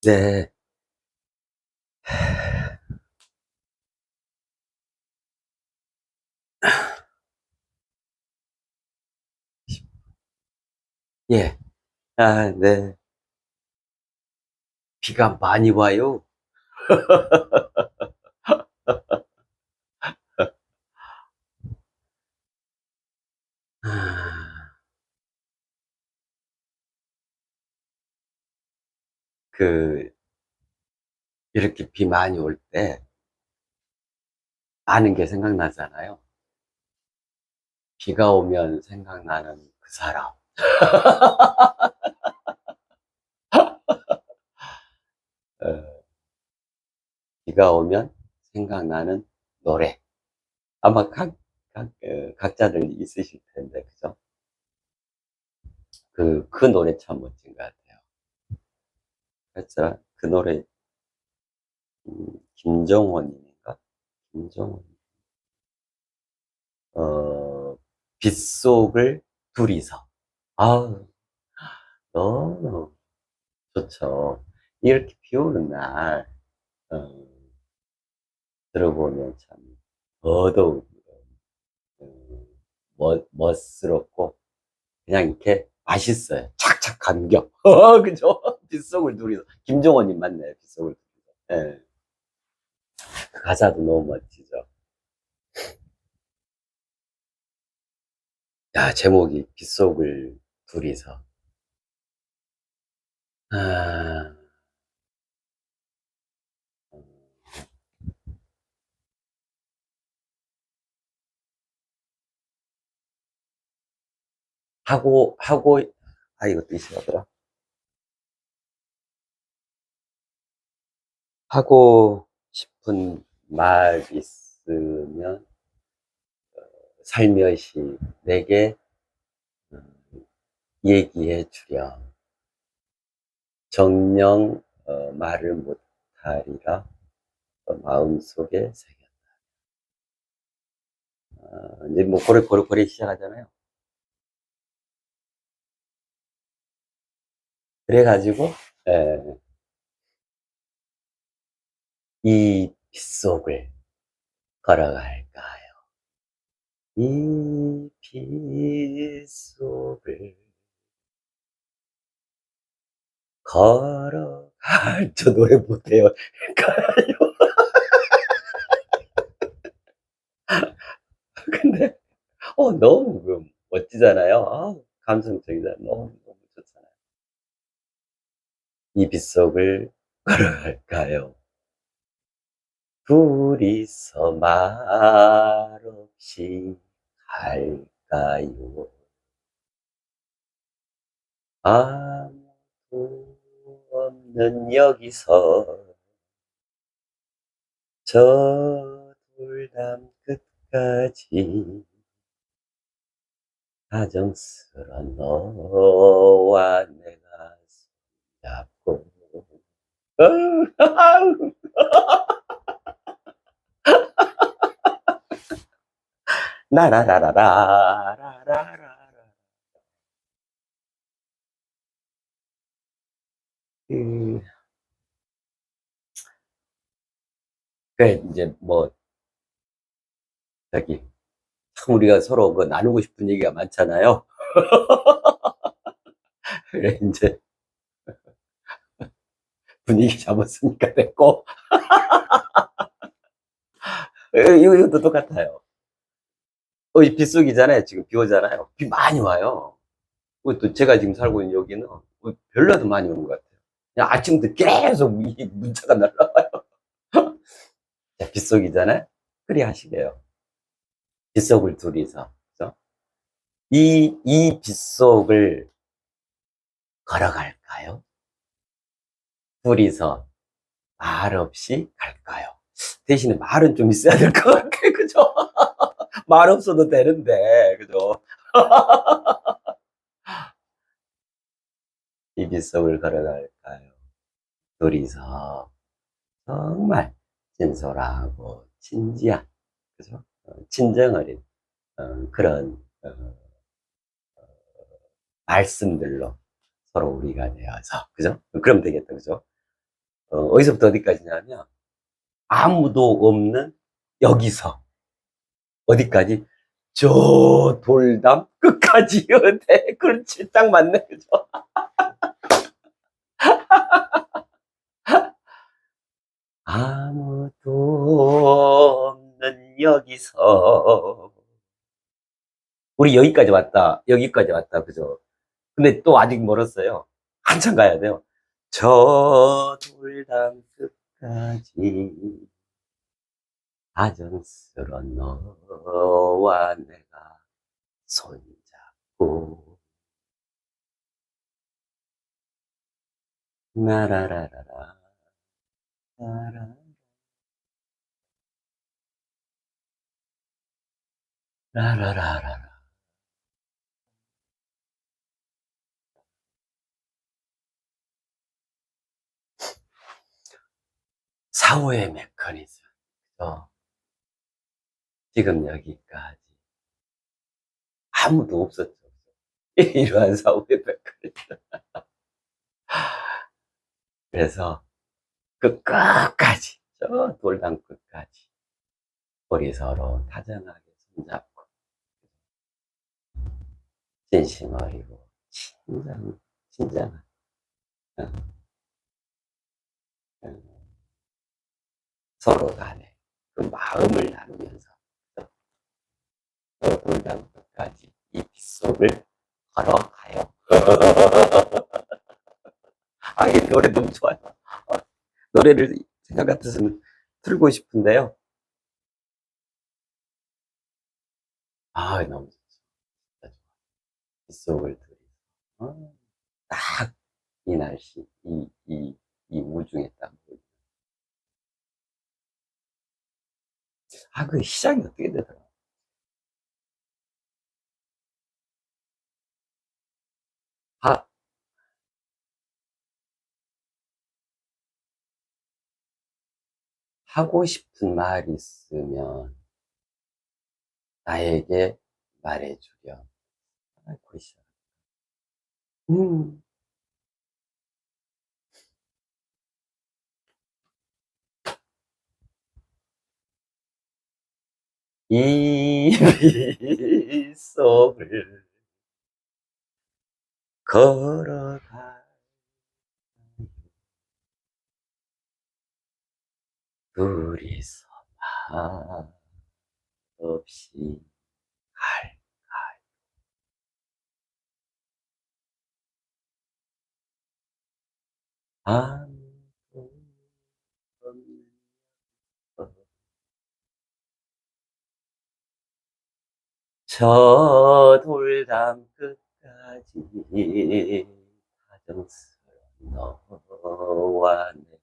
네. 예. 네. 비가 많이 와요. 아, 그 이렇게 비 많이 올 때 많은 게 생각나잖아요. 비가 오면 생각나는 그 사람. 어, 비가 오면 생각나는 노래. 아마 각자들 있으실 텐데, 그죠? 그 노래 참 멋진 것 같아요. 그렇죠? 그 노래, 김정원인가? 김정원. 빗속을 둘이서. 아우, 너무 좋죠. 이렇게 비 오는 날, 어, 들어보면 참, 더더욱, 멋스럽고, 그냥 이렇게 맛있어요. 착착 감겨. 그죠? 빗속을 둘이서. 김종원님 맞나요? 빗속을 둘이서. 예. 그 가사도 너무 멋지죠. 야, 제목이 빗속을 둘이서. 아, 하고, 이거 뜻이 뭐더라? 하고 싶은 말 있으면 살며시 내게 얘기해 주렴. 정녕 말을 못하리라 마음속에 새겨. 이제 뭐 고래 시작하잖아요. 그래가지고 에, 이 빗속을 걸어갈까요? 이 빗속을 걸어갈 저 노래 못해요. 근데 너무 멋지잖아요. 감성적이다. 너무 좋잖아요. 이 빗속을 걸어갈까요? 둘이서 말없이 갈까요? 아무도 없는 여기서 저 돌담 끝까지 다정스런 너와 내가 손잡고 라라라라라라라라. 그, 이제 뭐, 저기, 참 우리가 서로 그 나누고 싶은 얘기가 많잖아요. 그래, 이제 분위기 잡았으니까 됐고, 이것도 똑같아요. 이 빗속이잖아요. 지금 비 오잖아요. 비 많이 와요. 또 제가 지금 살고 있는 여기는 별로도 많이 오는 것 같아요. 그냥 아침부터 계속 이 문자가 날라와요. 자, 빗속이잖아요. 그리 하시게요. 빗속을 둘이서. 그죠? 이 빗속을 걸어갈까요? 둘이서 말 없이 갈까요? 대신에 말은 좀 있어야 될 것 같아요. 그죠? 말 없어도 되는데, 그죠? 이 빗속을 걸어갈까요? 둘이서 정말 진솔하고 진지한, 그죠? 친정 어린 그런 말씀들로 서로 우리가 되어서, 그죠? 그럼 되겠다, 그죠? 어디서부터 어디까지냐면, 아무도 없는 여기서, 어디까지? 저 돌담 끝까지. 네, 그렇지. 딱 맞네. 그죠? 아무도 없는 여기서. 우리 여기까지 왔다. 여기까지 왔다. 그죠? 근데 또 아직 멀었어요. 한참 가야 돼요. 저 돌담 끝까지 다정스런 너와 내가 손잡고 나라라라라 라라 라라라라. 사후의 메커니즘. 지금 여기까지 아무도 없었죠. 이러한 사후의 메커니즘. 그래서 그 끝까지, 저 돌담 끝까지 우리 서로 다정하게 손잡고 진심 어리고 진정한 어, 어, 서로 간에 그 마음을 나누면서 저 돌담 끝까지 이 빗속을 걸어가요. 아, 이 노래 너무 좋아요. 노래를 생각 같아서는 틀고 싶은데요. 아, 너무 좋죠. 진짜 좋아. 빗속을 들이. 딱 이 날씨, 이 우중에 딱. 아, 그 시작이 어떻게 되더라? 하, 하고 싶은 말 있으면 나에게 말해주렴. 아, 그 시작. 음, 이 빗속을 걸어가 둘이서 없이 갈. 아무도 없는 저 돌담 끝까지 다정스런 너와 내가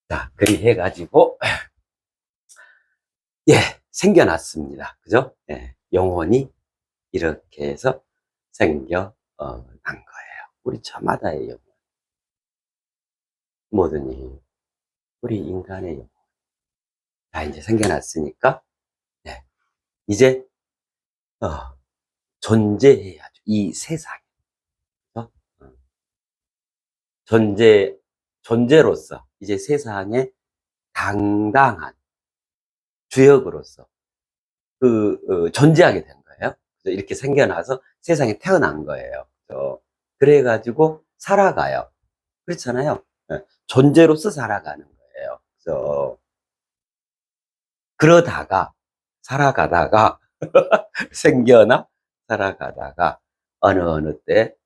자, 그리 해가지고, 예, 생겨났습니다. 그죠? 예, 영혼이 이렇게 해서 난 거예요. 우리 저마다의 영혼. 모든 일, 우리 인간의 영혼. 다 이제 생겨났으니까, 예, 이제, 어, 존재해야죠. 이 세상에. 어? 존재, 존재로서, 이제 세상에 당당한 주역으로서, 존재하게 된 거예요. 그래서 이렇게 생겨나서 세상에 태어난 거예요. 그래가지고 살아가요. 그렇잖아요. 예, 존재로서 살아가는 거예요. 그러다가, 살아가다가, 생겨나 살아가다가, 어느 때,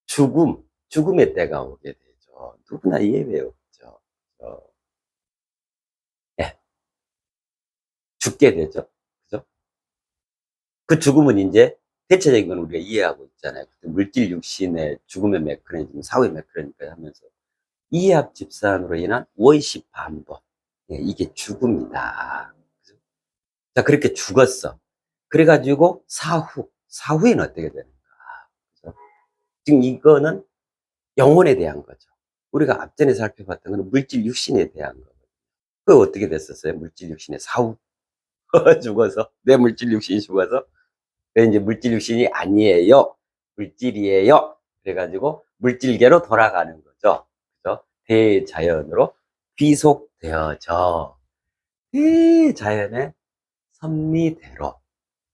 죽음의 때가 오게 되죠. 누구나 예외 없죠. 어, 예, 죽게 되죠. 그죠? 그 죽음은 이제, 대체적인 건 우리가 이해하고 있잖아요. 물질 육신의 죽음의 메커니즘, 사후의 메커니즘 하면서, 이해합 집산으로 인한 원시 반복. 예, 이게 죽음이다. 그죠? 자, 그렇게 죽었어. 그래가지고 사후에는 어떻게 되는가? 그죠? 지금 이거는 영혼에 대한 거죠. 우리가 앞전에 살펴봤던 거는 물질 육신에 대한 거거든요. 그 어떻게 됐었어요? 물질 육신의 사후. 죽어서, 내 물질 육신이 죽어서, 그래 이제 물질 육신이 아니에요. 물질이에요. 그래가지고 물질계로 돌아가는 거죠. 그죠? 대자연으로 귀속되어져. 대자연의 섭리대로.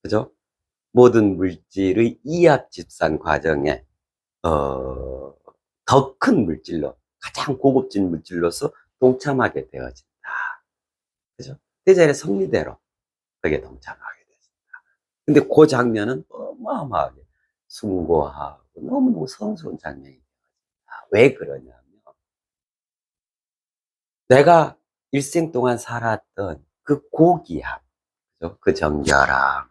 그죠? 모든 물질의 이합집산 과정에, 더 큰 물질로, 가장 고급진 물질로서 동참하게 되어진다. 그죠? 대자연의 섭리대로 거기에 동참하게 되어진다. 근데 그 장면은 어마어마하게 숭고하고 너무너무 성스러운 장면이 되어진다. 왜 그러냐면, 내가 일생 동안 살았던 그 고귀함, 그죠? 그 정결함,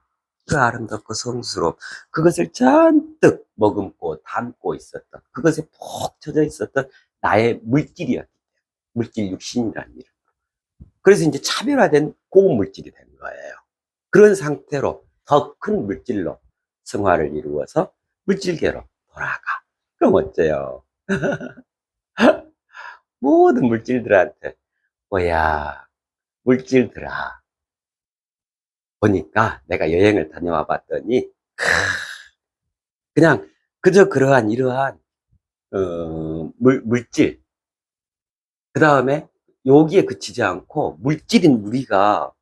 그 아름답고 성스러움, 그것을 잔뜩 머금고 담고 있었던, 그것에 푹 젖어 있었던 나의 물질이었기 때문에, 물질 육신이라는 이름. 그래서 이제 차별화된 고급 물질이 된 거예요. 그런 상태로 더 큰 물질로 승화를 이루어서 물질계로 돌아가. 그럼 어째요? 모든 물질들한테, 뭐야, 물질들아, 보니까 내가 여행을 다녀와 봤더니, 그냥 그저 그러한 이러한 물질, 그 다음에 여기에 그치지 않고 물질인 우리가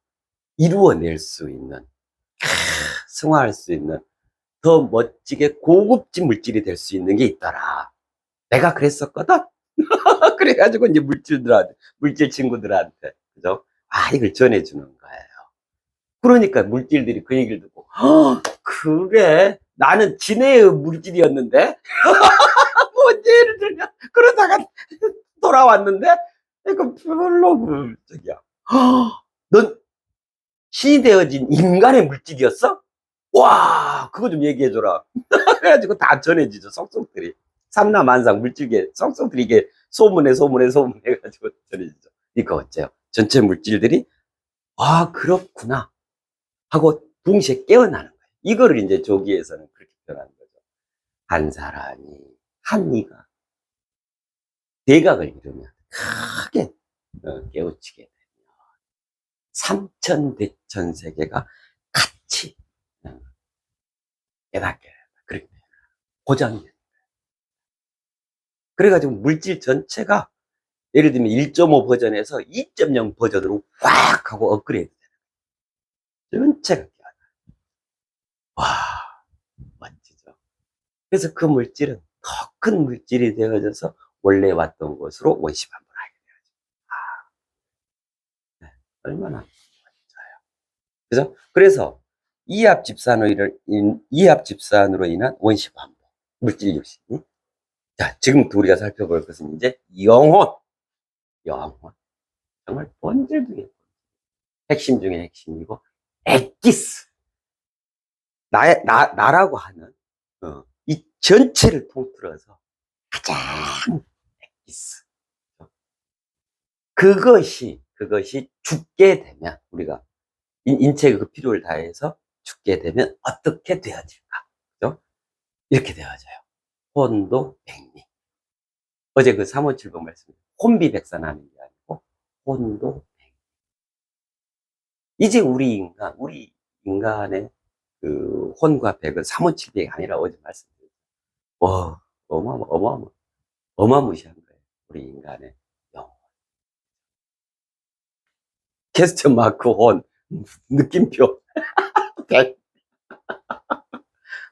이루어낼 수 있는, 승화할 수 있는 더 멋지게 고급진 물질이 될 수 있는 게 있더라. 내가 그랬었거든. 그래가지고 이제 물질들한테, 물질 친구들한테, 그죠? 이걸 전해주는 거예요. 그러니까 물질들이 그 얘기를 듣고, 그래, 나는 진해의 물질이었는데, 뭐 예를 들면 그러다가 돌아왔는데, 이거 별로 저기야. 넌 신이 되어진 인간의 물질이었어? 와, 그거 좀 얘기해줘라. 그래가지고 다 전해지죠, 속속들이. 삼라만상 물질계 속속들이 이게 소문해가지고 전해지죠. 이거 어째요? 전체 물질들이 그렇구나 하고 동시에 깨어나는 거예요. 이거를 이제 조기에서는 그렇게 표현하는 거죠. 한 사람이, 한 이가 대각을 이루면 크게 깨우치게 되면 삼천대천 세계가 같이 깨닫게 된다. 그렇게 고정이. 그래가지고 물질 전체가 예를 들면 1.5 버전에서 2.0 버전으로 확 하고 업그레이드 되는 거예요. 전체가 깨어나. 와, 멋지죠. 그래서 그 물질은 더 큰 물질이 되어져서 원래 왔던 곳으로 원시반복하게 돼요. 네, 얼마나 멋져요. 그죠? 그래서 이합 집산으로 인한 원시반복, 물질 육신이. 자, 지금부터 우리가 살펴볼 것은 이제 영혼. 정말 본질 중에 핵심 중에 핵심이고, 엑기스. 나라고 하는, 이 전체를 통틀어서 가장 엑기스. 그것이 죽게 되면, 우리가 인체의 그 필요를 다해서 죽게 되면 어떻게 되어질까? 그죠? 이렇게 되어져요. 혼도 백리. 어제 그 357번 말씀, 혼비백산하는 게 아니고, 혼도 백리. 이제 우리 인간의 그 혼과 백은 357백이 아니라 어제 말씀드렸죠. 와, 어마무시한 거예요. 우리 인간의 영혼. 퀘스천 마크 혼, 느낌표, 백,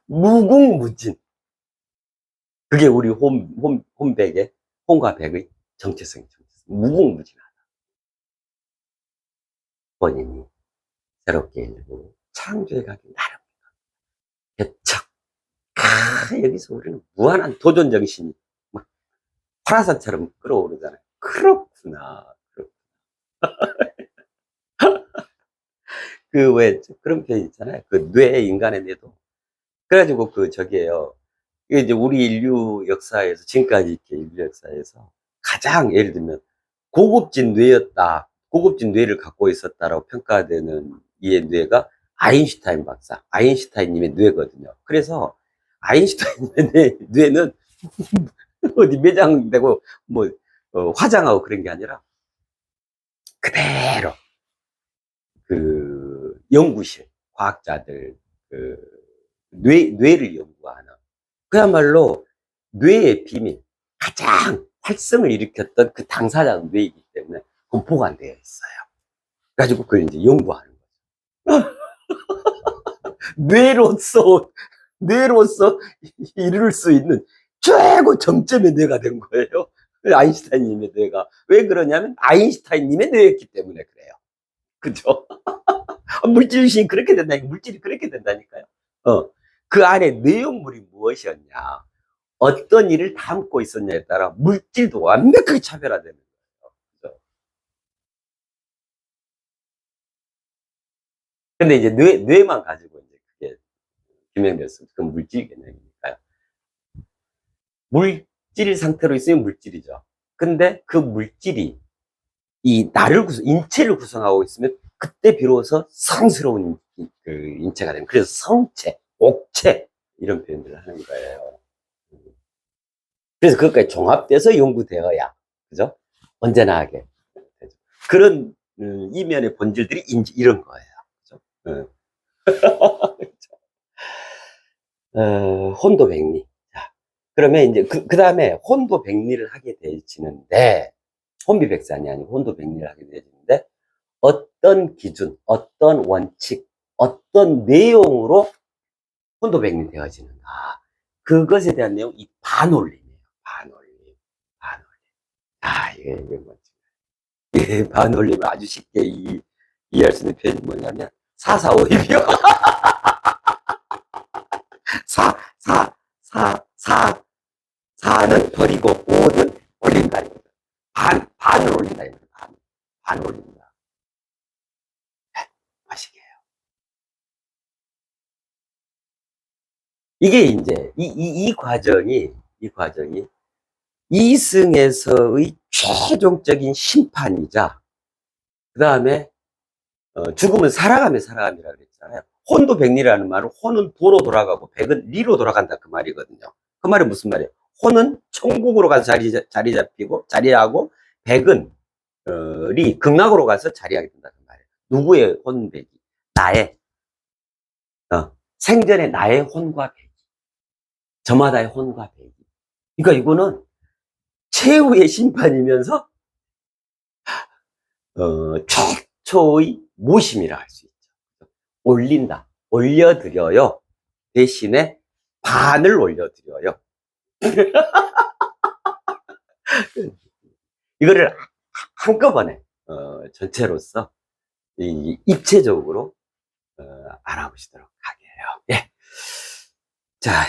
무궁무진. 그게 우리 혼백의, 혼과 백의 정체성이죠. 무궁무진하다. 본인이 새롭게 일고 창조해가기 나름. 개척. 여기서 우리는 무한한 도전 정신이 막 파라산처럼 끌어오르잖아요. 그렇구나. 그 왜 그런 표현 있잖아요. 그 인간의 뇌도. 그래가지고 저기에요. 이게 이제 우리 인류 역사에서, 지금까지 이렇게 인류 역사에서 가장 예를 들면 고급진 뇌였다. 고급진 뇌를 갖고 있었다라고 평가되는 이의 뇌가 아인슈타인 박사, 아인슈타인님의 뇌거든요. 그래서 아인슈타인님의 뇌는 어디 매장되고 뭐 화장하고 그런 게 아니라 그대로 연구실, 과학자들, 그, 뇌를 연구하는, 그야말로 뇌의 비밀, 가장 활성을 일으켰던 그 당사자는 뇌이기 때문에 그건 보관되어 있어요. 그래가지고 그걸 이제 연구하는 거죠. 뇌로서, 뇌로서 이룰 수 있는 최고 정점의 뇌가 된 거예요. 아인슈타인님의 뇌가. 왜 그러냐면 아인슈타인님의 뇌였기 때문에 그래요. 그죠? 물질이 그렇게 된다니까. 물질이 그렇게 된다니까요. 그 안에 내용물이 무엇이었냐, 어떤 일을 담고 있었냐에 따라 물질도 완벽하게 차별화되는 거예요. 그죠? 근데 이제 뇌만 가지고 이제 그게 규명됐습니다. 그건 물질 개념이니까요. 물질 상태로 있으면 물질이죠. 근데 그 물질이 이 인체를 구성하고 있으면 그때 비로소 성스러운 그 인체가 되는, 그래서 성체, 옥체 이런 표현들을 하는 거예요. 그래서 그것까지 종합돼서 연구되어야, 그죠? 언제나 하게 되죠. 그런 이면의 본질들이 이런 거예요. 그죠? 혼도백리. 자, 그러면 이제 그 다음에 혼도백리를 하게 되지는데, 혼비백산이 아니고 혼도백리를 하게 되지는데, 어떤 기준, 어떤 원칙, 어떤 내용으로 혼도백리 되어지는가. 그것에 대한 내용, 이 반올림이에요. 반올림. 반올림. 아, 이게 뭐지? 이 반올림을 아주 쉽게 이해할 수 있는 표현이 뭐냐면, 사사오입이요. 사, 사, 사는 버리고, 오는 올린다. 반을 올린다. 반 올린다. 맛있게 해요. 이게 이제, 이 과정이 이승에서의 최종적인 심판이자, 그 다음에, 죽음은 살아감이라고 그랬잖아요. 혼도 백리라는 말은, 혼은 도로 돌아가고 백은 리로 돌아간다, 그 말이거든요. 그 말은 무슨 말이에요? 혼은 천국으로 가서 자리 잡히고 자리하고, 백은 극락으로 가서 자리하게 된다, 그 말이에요. 누구의 혼백이? 나의, 생전에 나의 혼과 백이, 저마다의 혼과 백이. 그러니까 이거는 최후의 심판이면서 최초의 모심이라 할 수 있죠. 올린다, 올려드려요. 대신에 반을 올려드려요. 이거를 한꺼번에 전체로서 입체적으로 알아보시도록 하게요. 예. 자,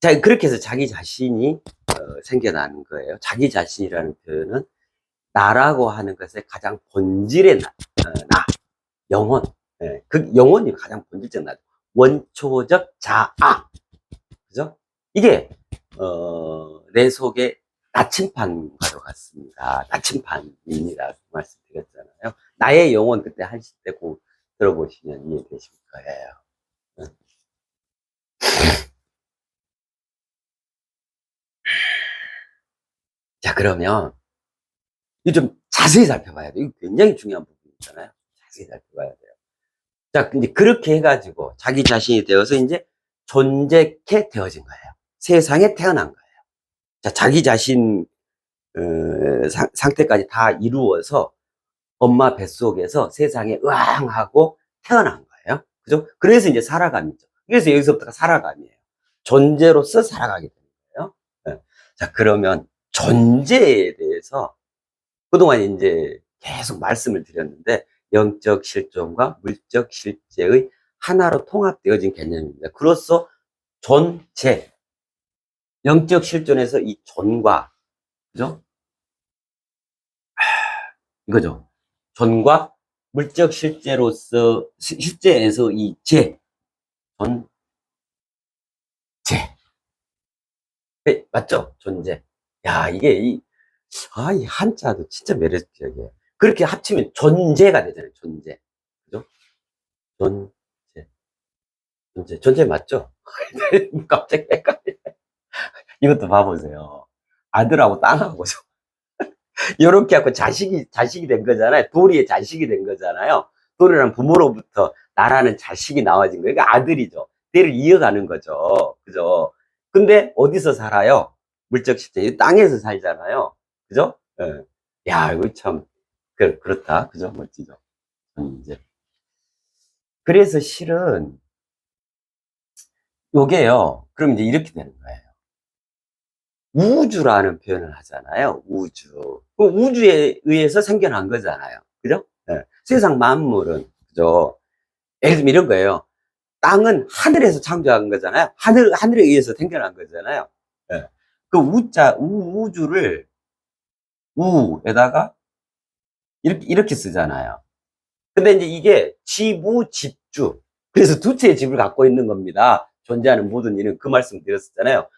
자, 그렇게 해서 자기 자신이 생겨나는 거예요. 자기 자신이라는 표현은 나라고 하는 것의 가장 본질의 나, 영혼. 예, 그 영혼이 가장 본질적 나, 원초적 자아. 그죠? 이게 내 속에 나침판과도 같습니다. 나침판입니다. 말씀드렸잖아요. 나의 영혼, 그때 하실 때 꼭 들어보시면 이해되실 거예요. 자, 그러면 이거 좀 자세히 살펴봐야 돼요. 이거 굉장히 중요한 부분이잖아요. 자세히 살펴봐야 돼요. 자, 이제 그렇게 해가지고 자기 자신이 되어서 이제 존재케 되어진 거예요. 세상에 태어난 거예요. 자, 자기 자신 상태까지 다 이루어서 엄마 뱃속에서 세상에 으앙하고 태어난 거예요. 그죠? 그래서 이제 살아감이죠. 그래서 여기서부터가 살아감이에요. 존재로서 살아가게 되는 거예요. 네. 자, 그러면 존재에 대해서 그동안 이제 계속 말씀을 드렸는데, 영적 실존과 물적 실제의 하나로 통합되어진 개념입니다. 그로써 존재, 영적 실존에서 이 존과, 그죠? 이거죠. 존과 물적 실제에서 이 존재. 네, 맞죠? 존재. 야, 이 한자도 진짜 매력적이에요. 그렇게 합치면 존재가 되잖아요, 존재. 그죠? 존재. 존재 맞죠? 갑자기 헷갈려. 이것도 봐보세요. 아들하고 딸하고 요렇게 하고 자식이 된 거잖아요. 도리의 자식이 된 거잖아요. 도리라는 부모로부터 나라는 자식이 나와진 거예요. 그러니까 아들이죠. 대를 이어가는 거죠. 그죠? 근데 어디서 살아요? 물적 실제. 땅에서 살잖아요. 그죠? 예. 야, 이거 참, 그렇다. 그죠? 멋지죠. 이제. 그래서 실은, 요게요. 그럼 이제 이렇게 되는 거예요. 우주라는 표현을 하잖아요. 우주. 그 우주에 의해서 생겨난 거잖아요. 그죠? 예. 세상 만물은, 그죠? 예를 들면 이런 거예요. 땅은 하늘에서 창조한 거잖아요. 하늘에 의해서 생겨난 거잖아요. 예. 그 우주를 우에다가 이렇게 쓰잖아요. 근데 이제 이게 지부, 집주. 그래서 두 채의 집을 갖고 있는 겁니다. 존재하는 모든 일은 그 말씀 드렸었잖아요.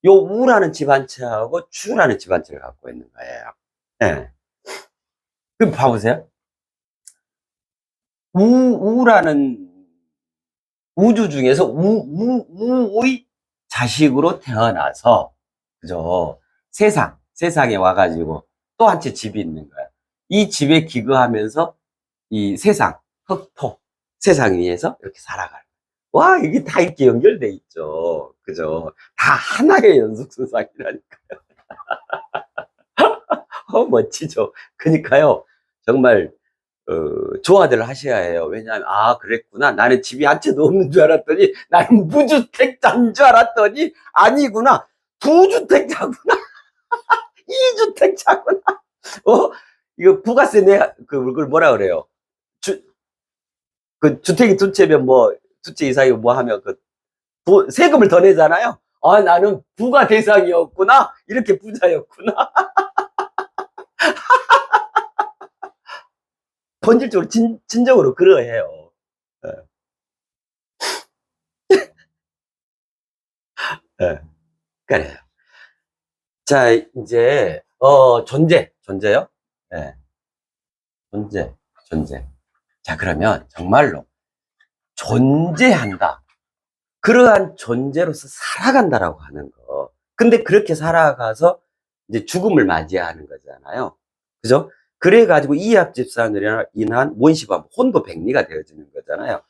요 우라는 집 한 채하고 주라는 집 한 채를 갖고 있는 거예요. 예. 그럼 봐보세요. 우라는 우주 중에서 우의 자식으로 태어나서, 그죠? 세상에 와가지고 또 한 채 집이 있는 거야. 이 집에 기거하면서 이 세상, 흑토, 세상 위에서 이렇게 살아가는 거야. 와, 이게 다 이렇게 연결돼 있죠. 그죠? 다 하나의 연속선상이라니까. 멋지죠? 그러니까요, 정말 조화들 하셔야 해요. 왜냐하면, 아, 그랬구나. 나는 집이 한 채도 없는 줄 알았더니, 나는 무주택자인 줄 알았더니, 아니구나. 두주택자구나. 이주택자구나. 어? 이거 부가세 그걸 뭐라 그래요? 주, 주택이 두 채면 뭐, 두 채 이상이면 뭐 하면 세금을 더 내잖아요. 아, 나는 부가 대상이었구나. 이렇게 부자였구나. 본질적으로, 진정으로 그러해요. 예, 예. 그래요. 자, 이제, 존재요? 네, 존재. 자, 그러면 정말로 존재한다. 그러한 존재로서 살아간다라고 하는 거. 근데 그렇게 살아가서 이제 죽음을 맞이하는 거잖아요. 그죠? 그래가지고 이합집산으로 인한 원시가 혼도백리가 되어지는 거잖아요.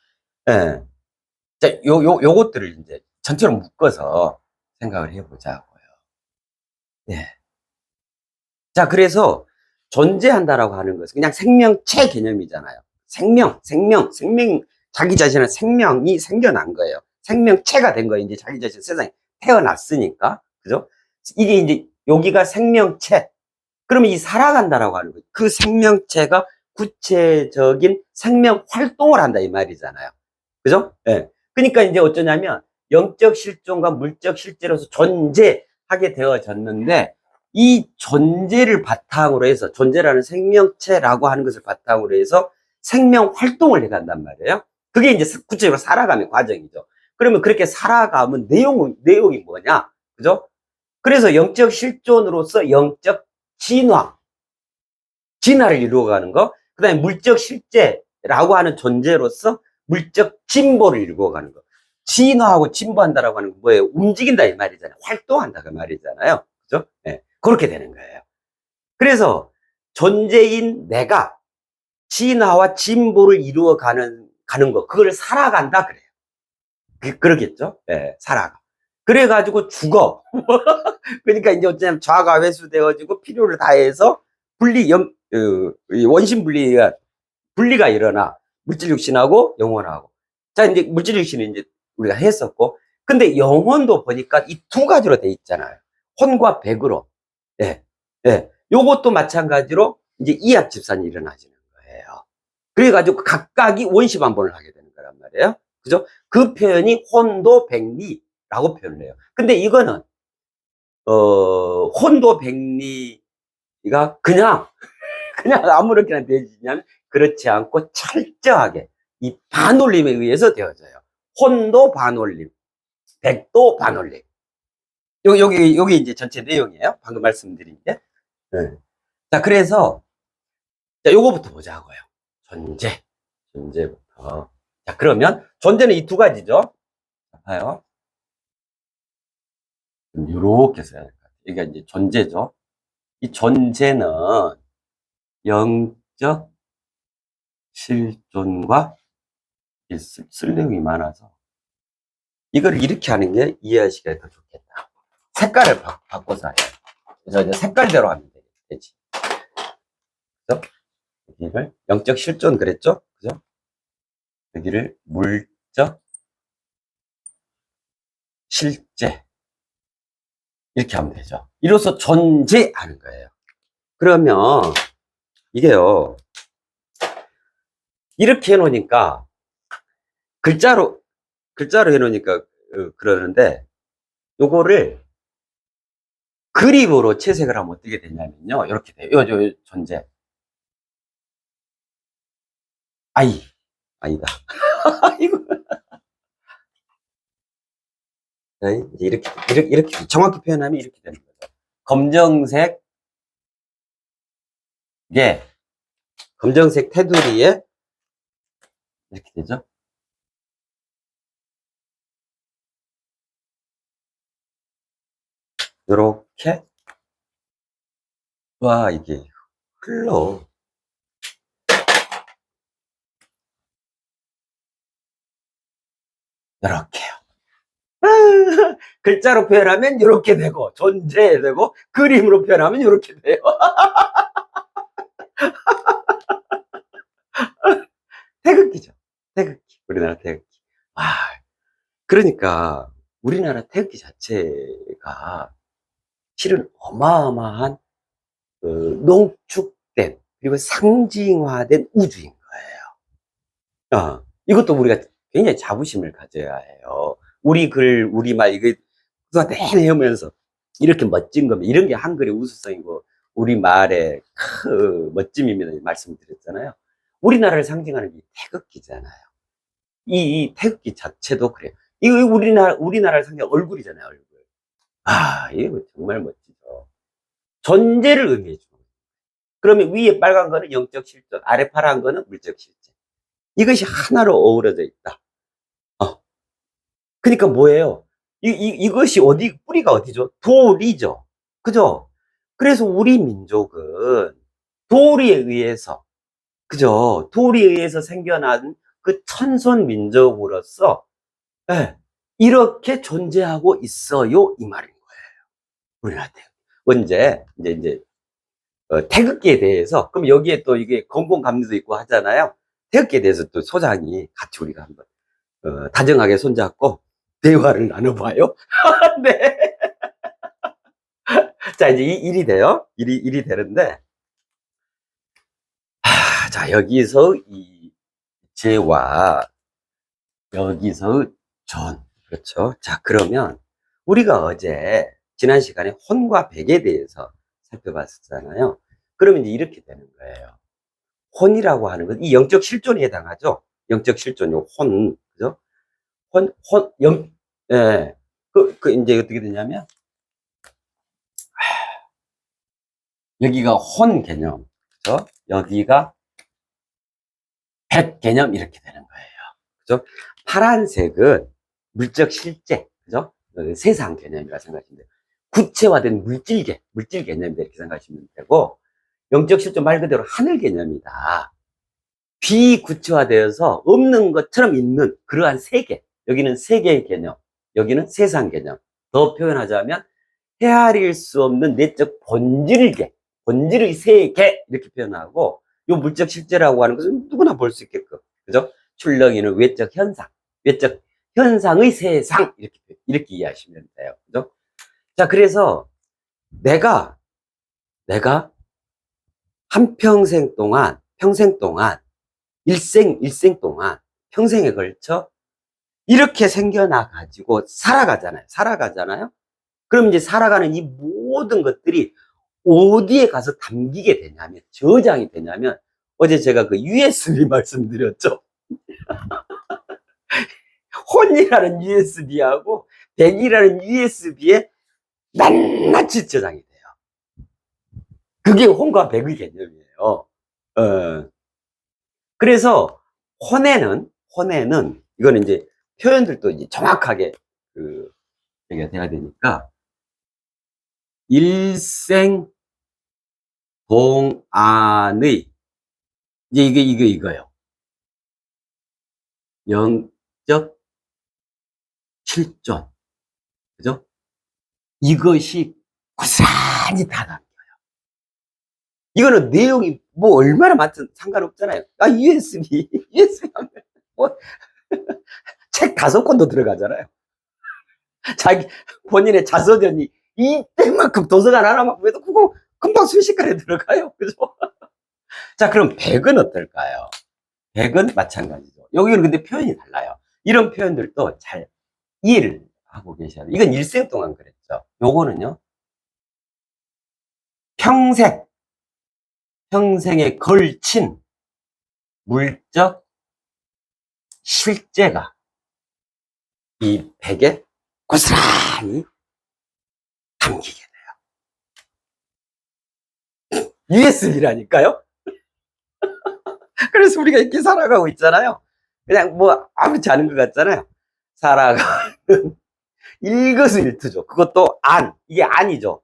예. 자, 요것들을 이제 전체로 묶어서 생각을 해보자고요. 예. 자, 그래서 존재한다라고 하는 것은 그냥 생명체 개념이잖아요. 자기 자신은 생명이 생겨난 거예요. 생명체가 된 거예요. 이제 자기 자신 세상에 태어났으니까. 그죠? 이게 이제 여기가 생명체. 그러면 이 살아간다라고 하는 거예요. 그 생명체가 구체적인 생명 활동을 한다 이 말이잖아요. 그죠? 예. 그러니까 이제 어쩌냐면 영적 실존과 물적 실제로서 존재하게 되어졌는데 이 존재를 바탕으로 해서 존재라는 생명체라고 하는 것을 바탕으로 해서 생명 활동을 해간단 말이에요. 그게 이제 구체적으로 살아가는 과정이죠. 그러면 그렇게 살아가면 내용이 뭐냐? 그죠? 그래서 영적 실존으로서 영적 진화를 이루어가는 거. 그 다음에 물적 실제라고 하는 존재로서 물적 진보를 이루어가는 거. 진화하고 진보한다라고 하는 거 뭐예요? 움직인다 이 말이잖아요. 활동한다 그 말이잖아요. 그죠? 네. 그렇게 되는 거예요. 그래서 존재인 내가 진화와 진보를 가는 거. 그걸 살아간다 그래요. 그러겠죠? 네, 살아가. 그래가지고 죽어. 그러니까 이제 어쩌면 좌가 회수되어지고 필요를 다해서 원심 분리가 일어나. 물질 육신하고 영혼하고. 자, 이제 물질 육신은 이제 우리가 했었고. 근데 영혼도 보니까 이 두 가지로 돼 있잖아요. 혼과 백으로. 예. 예. 요것도 마찬가지로 이제 이합집산이 일어나지는 거예요. 그래가지고 각각이 원시반복을 하게 되는 거란 말이에요. 그죠? 그 표현이 혼도백리라고 표현을 해요. 근데 이거는, 혼도백리가 그냥 아무렇게나 되지냐면 그렇지 않고 철저하게 이 반올림에 의해서 되어져요. 혼도 반올림, 백도 반올림. 여기 이제 전체 내용이에요. 방금 말씀드린 게. 네. 자, 그래서, 자, 요거부터 보자고요. 존재부터. 자, 그러면 존재는 이 두 가지죠. 자, 봐요. 요렇게 써야 될 것 같아요. 이게 이제 존재죠. 이 존재는 영적 실존과 쓸 내용이 많아서 이걸 이렇게 하는 게 이해하시기가 더 좋겠다. 색깔을 바꿔서 해요. 그래서 이제 색깔대로 하면 되지. 그죠? 여기를 영적 실존 그랬죠? 그죠? 여기를 물적 실제 이렇게 하면 되죠. 이로써 존재하는 거예요. 그러면 이게요, 이렇게 해놓으니까 글자로 해놓으니까 그러는데 요거를 그림으로 채색을 하면 어떻게 되냐면요, 이렇게 돼요. 요 존재 아니다. 이거 이렇게 정확히 표현하면 이렇게 되는 거죠. 검정색 검정색 테두리에 이렇게 되죠. 요렇게 와 이게 흘러. 요렇게요. 글자로 표현하면 이렇게 되고, 존재되고, 그림으로 표현하면 이렇게 돼요. 태극기죠. 태극기. 우리나라 태극기. 아, 그러니까 우리나라 태극기 자체가 실은 어마어마한 농축된 그리고 상징화된 우주인 거예요. 이것도 우리가 굉장히 자부심을 가져야 해요. 우리 글, 우리 말 이거 내내 하면서 이렇게 멋진 겁니다. 이런 게 한글의 우수성이고 우리 말의 멋짐입니다. 말씀드렸잖아요. 우리나라를 상징하는 게 태극기잖아요. 이 태극기 자체도 그래요. 이거 우리나라를 상징하는 얼굴이잖아요, 얼굴. 이거 정말 멋지죠. 존재를 의미해 주는 거예요. 그러면 위에 빨간 거는 영적 실존, 아래 파란 거는 물적 실제. 이것이 하나로 어우러져 있다. 그러니까 뭐예요? 이것이 뿌리가 어디죠? 돌이죠. 그죠? 그래서 우리 민족은 돌에 의해서, 그죠? 돌에 의해서 생겨난 그 천손 민족으로서, 예, 이렇게 존재하고 있어요. 이 말인 거예요. 우리나라 이제, 태극기에 대해서, 그럼 여기에 또 이게 공공감리도 있고 하잖아요. 태극기에 대해서 또 소장이 같이 우리가 한번, 다정하게 손잡고 대화를 나눠봐요. 네. 자, 이제 일이 돼요. 일이 되는데, 자, 여기서 이 제와 여기서 존. 그렇죠. 자, 그러면 우리가 어제 지난 시간에 혼과 백에 대해서 살펴봤었잖아요. 그러면 이제 이렇게 되는 거예요. 혼이라고 하는 건 이 영적 실존에 해당하죠. 영적 실존, 혼, 그죠? 예. 이제 어떻게 되냐면, 여기가 혼 개념, 그죠? 여기가 백 개념 이렇게 되는 거예요. 그죠? 파란색은 물적 실제, 그죠? 세상 개념이라 생각하시면 돼요. 구체화된 물질 개념이다 이렇게 생각하시면 되고, 영적 실존 말 그대로 하늘 개념이다. 비구체화되어서 없는 것처럼 있는 그러한 세계. 여기는 세계의 개념, 여기는 세상 개념. 더 표현하자면 헤아릴 수 없는 내적 본질의 세계 이렇게 표현하고, 요 물적 실제라고 하는 것은 누구나 볼 수 있게끔, 그죠? 출렁이는 외적 현상의 세상 이렇게 이해하시면 돼요, 그죠? 자, 그래서 내가 한평생 동안 일생 동안 평생에 걸쳐 이렇게 생겨나 가지고 살아가잖아요. 그럼 이제 살아가는 이 모든 것들이 어디에 가서 담기게 되냐면, 저장이 되냐면, 어제 제가 그 USB 말씀드렸죠. 혼이라는 USB하고 백이라는 USB에 낱낱이 저장이 돼요. 그게 혼과 백의 개념이에요. 그래서 혼에는 이거는 이제 표현들도 이제 정확하게 얘기가 돼야 되니까, 일생 동안의, 이제 이거요. 영적 실존. 그죠? 이것이 고스란히 다 담겨요. 이거는 내용이 뭐 얼마나 많든 상관없잖아요. USB, USB 하면 뭐, 책 5권도 들어가잖아요. 자기, 본인의 자서전이 이때만큼 도서관 하나만 구해도 그거 금방 순식간에 들어가요. 그죠? 자, 그럼 100은 어떨까요? 100은 마찬가지죠. 여기는 근데 표현이 달라요. 이런 표현들도 잘 이해를 하고 계셔야 돼요. 이건 일생 동안 그랬죠. 요거는요, 평생에 걸친 물적 실제가 이 100에 고스란히 담기게 돼요. USB라니까요? 그래서 우리가 이렇게 살아가고 있잖아요. 그냥 뭐 아무렇지 않은 것 같잖아요. 살아가는 일거수일투족. 그것도 이게 안이죠.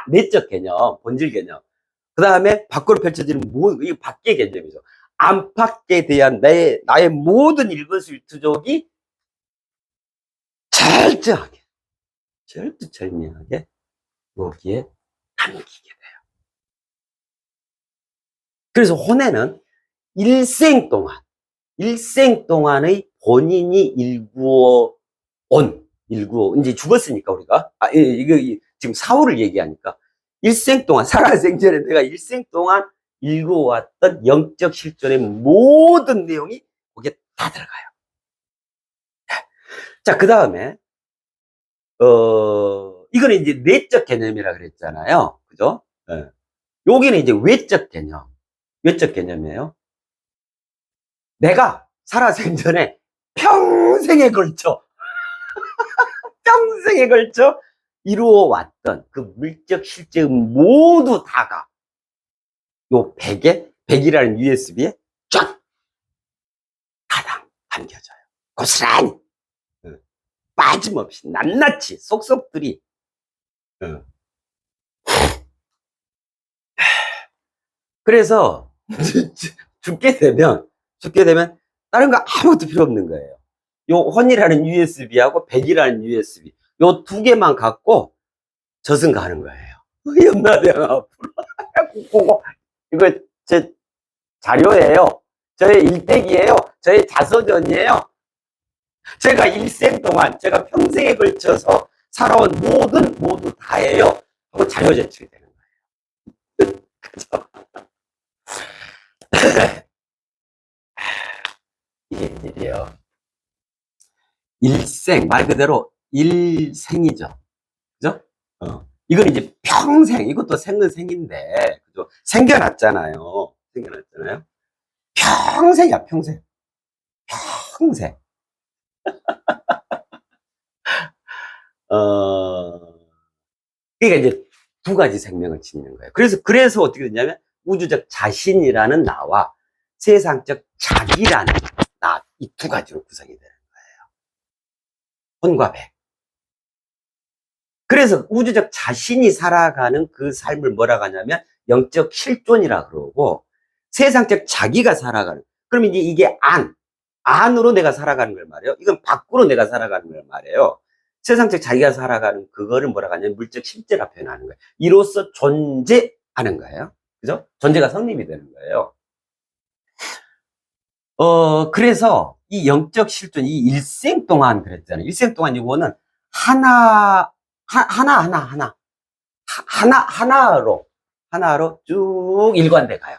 내적 개념, 본질 개념. 그 다음에 밖으로 펼쳐지는 이거 밖의 개념이죠. 안팎에 대한 나의 모든 일거수일투족이 절두철미하게 여기에 담기게 돼요. 그래서 혼에는 일생 동안의 본인이 일구어, 이제 죽었으니까 우리가, 이거 지금 사후를 얘기하니까, 일생 동안, 살아생전에 내가 일생 동안 일구어왔던 영적 실존의 모든 내용이 거기에 다 들어가요. 자, 그 다음에, 이거는 이제 내적 개념이라 그랬잖아요. 그죠? 네. 여기는 이제 외적 개념이에요. 내가 살아생전에 평생에 걸쳐 이루어왔던 그 물적 실제의 모두 다가 요 100이라는 USB에 쫙 담겨져요. 고스란히. 빠짐없이 낱낱이 속속들이. 그래서 죽게 되면 다른 거 아무것도 필요 없는 거예요. 요 혼이라는 USB하고 100이라는 USB 요 2개만 갖고 저승 가는 거예요. 염라대왕 앞으로. 이거 제 자료예요. 저의 일대기예요. 저의 자서전이에요. 제가 일생 동안, 제가 평생에 걸쳐서 살아온 모두 다예요. 하고 자료 제출이 되는 거예요. 그죠? 이게 일이에요. 일생, 말 그대로 일생이죠. 그죠? 이건 이제 평생, 이것도 생은 생인데, 그죠? 생겨났잖아요. 평생이야, 평생. 그러니까 이제 2가지 생명을 지니는 거예요. 그래서 어떻게 됐냐면, 우주적 자신이라는 나와 세상적 자기라는 나, 이 2가지로 구성이 되는 거예요. 혼과 백. 그래서 우주적 자신이 살아가는 그 삶을 뭐라고 하냐면 영적 실존이라 그러고, 세상적 자기가 살아가는, 그러면 이제 이게 안으로 내가 살아가는 걸 말해요. 이건 밖으로 내가 살아가는 걸 말해요. 세상적 자기가 살아가는 그거를 뭐라고 하냐면 물적 실제라 표현하는 거예요. 이로써 존재하는 거예요. 그죠? 존재가 성립이 되는 거예요. 그래서 이 영적 실존, 이 일생 동안 그랬잖아요. 일생 동안 이거는 하나로 쭉 일관돼 가요.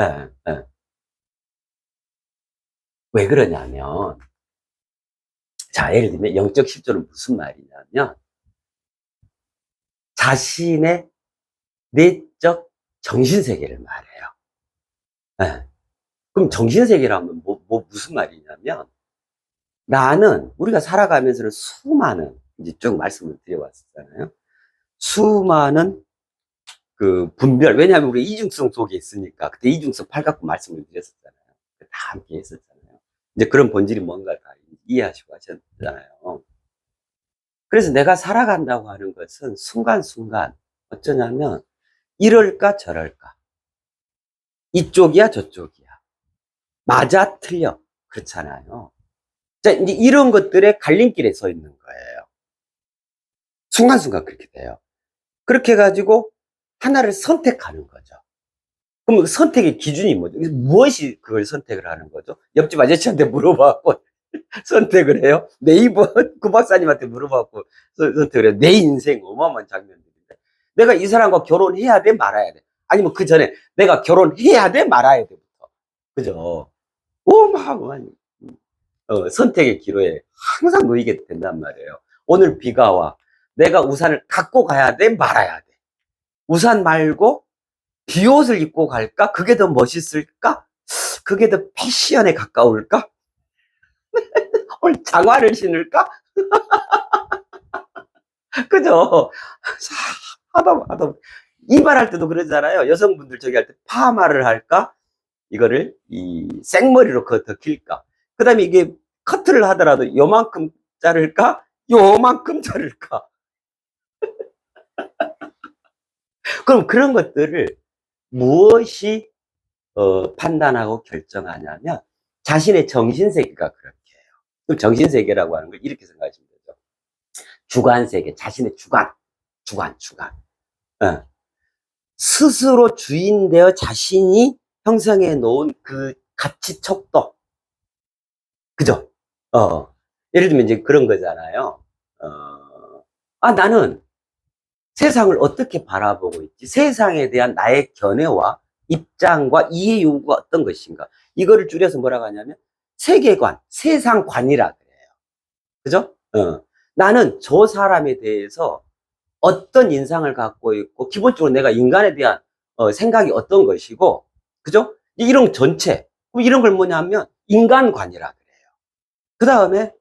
예, 예. 왜 그러냐면, 자, 예를 들면 영적 실존은 무슨 말이냐면, 자신의 내적 정신세계를 말해요. 예. 그럼 정신세계라면 무슨 말이냐면, 우리가 살아가면서는 수많은, 이제 쭉 말씀을 드려왔었잖아요. 수많은 그 분별, 왜냐하면 우리 이중성 속에 있으니까, 그때 이중성 8갖고 말씀을 드렸었잖아요. 다 함께 했었잖아요. 이제 그런 본질이 뭔가 다 이해하시고 하셨잖아요. 그래서 내가 살아간다고 하는 것은 순간순간, 어쩌냐면, 이럴까 저럴까, 이쪽이야 저쪽이야, 맞아 틀려, 그렇잖아요. 자, 이제 이런 것들의 갈림길에 서 있는 거예요. 순간순간 그렇게 돼요. 그렇게 해가지고 하나를 선택하는 거죠. 그럼 그 선택의 기준이 뭐죠? 무엇이 그걸 선택을 하는 거죠? 옆집 아저씨한테 물어봐갖고 선택을 해요? 네이버 그 박사님한테 물어봐갖고 선택을 해요? 내 인생 어마어마한 장면들인데, 내가 이 사람과 결혼해야 돼 말아야 돼? 아니면 그 전에 내가 결혼해야 돼 말아야 돼부터, 그죠? 어마어마한 선택의 기로에 항상 놓이게 된단 말이에요. 오늘 비가 와, 내가 우산을 갖고 가야 돼 말아야 돼? 우산 말고 비옷을 입고 갈까? 그게 더 멋있을까? 그게 더 패션에 가까울까? 오늘 장화를 신을까? 그죠? 하다 이발할 때도 그러잖아요. 여성분들 저기 할 때 파마를 할까? 이거를 이 생머리로 더 길까? 그 다음에 이게 커트를 하더라도 요만큼 자를까? 요만큼 자를까? 그럼 그런 것들을 무엇이 판단하고 결정하냐면 자신의 정신세계가 그렇게 해요. 그럼 정신세계라고 하는 걸 이렇게 생각하시면 되죠. 주관세계, 자신의 주관. 어. 스스로 주인되어 자신이 형성해 놓은 그 가치 척도. 그죠? 예를 들면 이제 그런 거잖아요. 나는 세상을 어떻게 바라보고 있지? 세상에 대한 나의 견해와 입장과 이해 요구가 어떤 것인가? 이거를 줄여서 뭐라고 하냐면 세계관, 세상관이라 그래요. 그죠? 나는 저 사람에 대해서 어떤 인상을 갖고 있고, 기본적으로 내가 인간에 대한 생각이 어떤 것이고, 그죠? 이런 전체, 이런 걸 뭐냐면 인간관이라 그래요. 그 다음에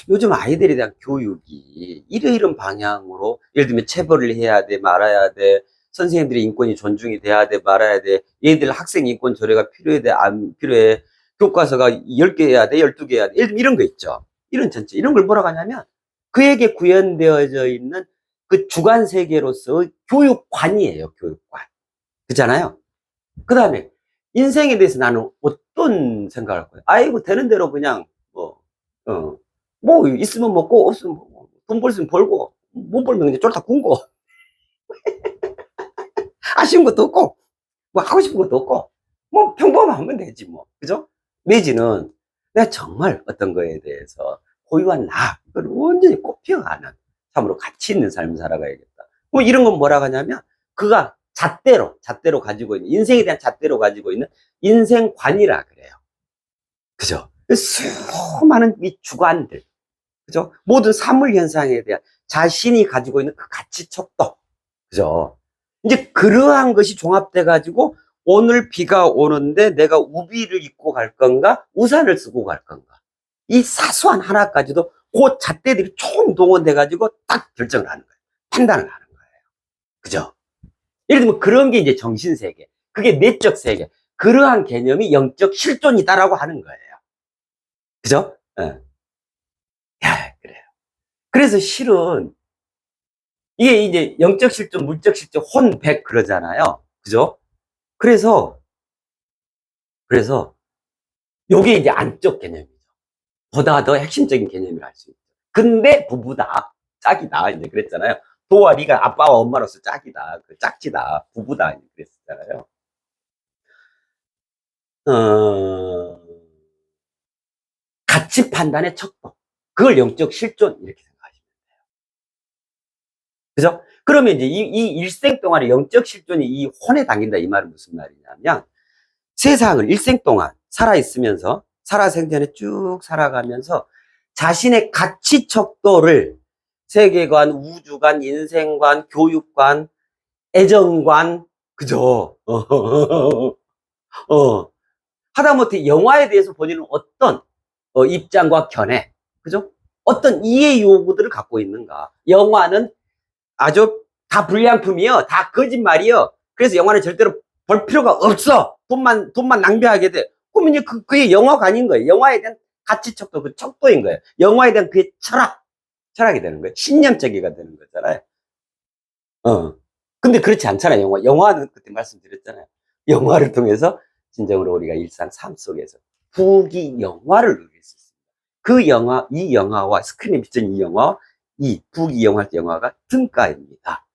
요즘 아이들에 대한 교육이 이런 방향으로, 예를 들면 체벌을 해야 돼 말아야 돼, 선생님들의 인권이 존중이 돼야 돼 말아야 돼, 얘들 학생 인권 조례가 필요해 돼 안 필요해, 교과서가 10개 해야 돼 12개 해야 돼, 예를 들면 이런 거 있죠. 이런 전체, 이런 걸 뭐라고 하냐면 그에게 구현되어져 있는 그 주관 세계로서 교육관이에요. 교육관. 그렇잖아요. 그 다음에 인생에 대해서 나는 어떤 생각을 할 거예요? 아이고 되는 대로 그냥 뭐 있으면 먹고 없으면 먹고, 돈 벌으면 벌고 못 벌면 그냥 쫄딱 굶고 아쉬운 것도 없고 뭐 하고 싶은 것도 없고 뭐 평범하면 되지 뭐, 그죠? 내지는 내가 정말 어떤 거에 대해서 고유한 나, 이걸 완전히 꽃피워가는 참으로 가치 있는 삶을 살아가야겠다. 뭐 이런 건 뭐라고 하냐면 그가 잣대로 가지고 있는, 인생에 대한 잣대로 가지고 있는 인생관이라 그래요. 그죠? 수많은 이 주관들, 그죠? 모든 사물 현상에 대한 자신이 가지고 있는 그 가치 척도, 그죠? 이제 그러한 것이 종합돼 가지고 오늘 비가 오는데 내가 우비를 입고 갈 건가 우산을 쓰고 갈 건가, 이 사소한 하나까지도 그 잣대들이 총동원돼 가지고 딱 결정을 하는 거예요. 판단을 하는 거예요. 그죠? 예를 들면 그런 게 이제 정신세계, 그게 내적 세계, 그러한 개념이 영적 실존이다라고 하는 거예요. 그죠? 그래요. 그래서 실은 이게 이제 영적 실존, 물적 실존, 혼백 그러잖아요. 그죠? 그래서 요게 이제 안적 개념이죠. 보다 더 핵심적인 개념이라 할 수 있죠. 근데 부부다, 짝이다, 이제 그랬잖아요. 도와 리가 아빠와 엄마로서 짝이다, 짝지다, 부부다, 그랬잖아요. 가치 판단의 척도, 그걸 영적 실존 이렇게 생각하시면 돼요. 그죠? 그러면 이제 이 일생 동안의 영적 실존이 이 혼에 담긴다, 이 말은 무슨 말이냐면 세상을 일생 동안 살아있으면서 살아생전에 쭉 살아가면서 자신의 가치 척도를 세계관, 우주관, 인생관, 교육관, 애정관, 그죠? 하다못해 영화에 대해서 본인은 어떤 입장과 견해, 그죠? 어떤 이해 요구들을 갖고 있는가. 영화는 아주 다 불량품이요, 다 거짓말이요, 그래서 영화는 절대로 볼 필요가 없어, 돈만 낭비하게 돼. 그러면 이제 그게 영화관인 거예요. 영화에 대한 가치 척도, 그 척도인 거예요. 영화에 대한 그의 철학이 되는 거예요. 신념적이가 되는 거잖아요. 근데 그렇지 않잖아요, 영화는 그때 말씀드렸잖아요. 영화를 통해서 진정으로 우리가 일상 삶 속에서 부귀 영화를 누릴 수 있습니다. 그 영화, 이 영화와 스크린에 비친 이 영화, 이 부귀 영화가 등가입니다.